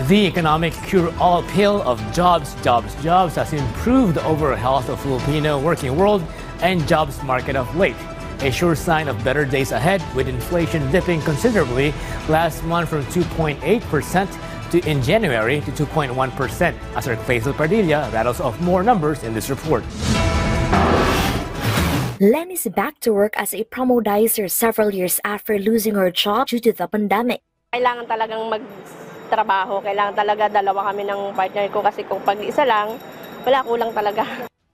The economic cure-all pill of jobs, jobs, jobs has improved the overall health of Filipino working world and jobs market of late. A sure sign of better days ahead, with inflation dipping considerably last month from 2.8% in January to 2.1%. As our Faisal Padilla rattles off more numbers in this report. Len is back to work as a promodizer several years after losing her job due to the pandemic. Kailangan talagang magtrabaho. Kailangan talaga dalawa kami ng partner ko kasi kung pag-isa lang, wala, kulang talaga.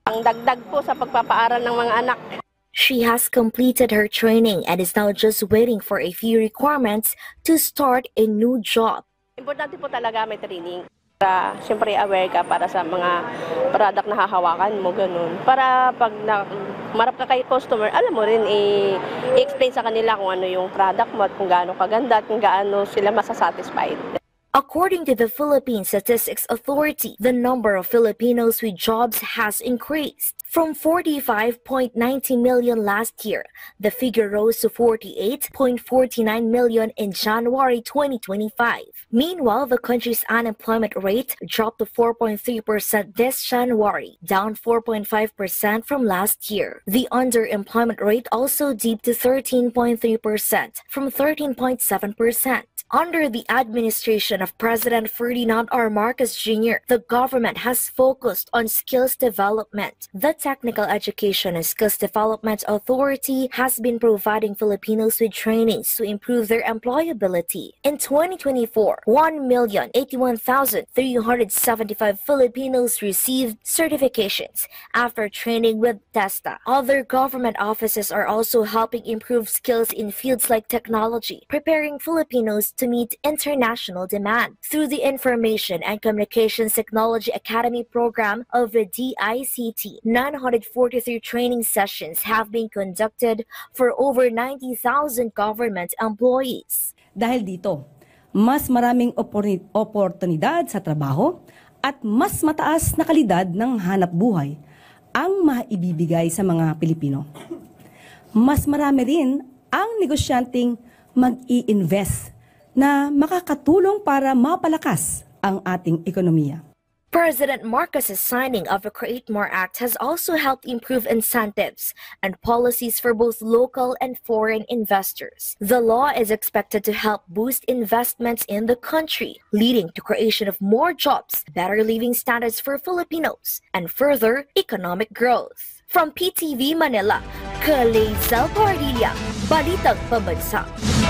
Ang dagdag po sa pagpapaaral ng mga anak. She has completed her training and is now just waiting for a few requirements to start a new job. Importante po talaga may training. Para siyempre aware ka para sa mga product na hahawakan mo, ganun. Para pag marap ka kay customer, alam mo rin i-explain sa kanila kung ano yung product mo at kung gaano kaganda at kung gaano sila masasatisfied. According to the Philippine Statistics Authority, the number of Filipinos with jobs has increased. From 45.90 million last year, the figure rose to 48.49 million in January 2025. Meanwhile, the country's unemployment rate dropped to 4.3% this January, down 4.5% from last year. The underemployment rate also dipped to 13.3% from 13.7%. Under the administration of President Ferdinand R. Marcos Jr., the government has focused on skills development. The Technical Education and Skills Development Authority has been providing Filipinos with trainings to improve their employability. In 2024, 1,081,375 Filipinos received certifications after training with TESTA. Other government offices are also helping improve skills in fields like technology, preparing Filipinos to meet international demand. Through the Information and Communications Technology Academy program of the DICT, 943 training sessions have been conducted for over 90,000 government employees. Dahil dito, mas maraming oportunidad sa trabaho at mas mataas na kalidad ng hanap buhay ang maibibigay sa mga Pilipino. Mas marami rin ang negosyanteng mag-i-invest na makakatulong para mapalakas ang ating ekonomiya. President Marcos's signing of the Create More Act has also helped improve incentives and policies for both local and foreign investors. The law is expected to help boost investments in the country, leading to creation of more jobs, better living standards for Filipinos, and further economic growth. From PTV Manila, Faisal Padilla, Balitang Pambansa.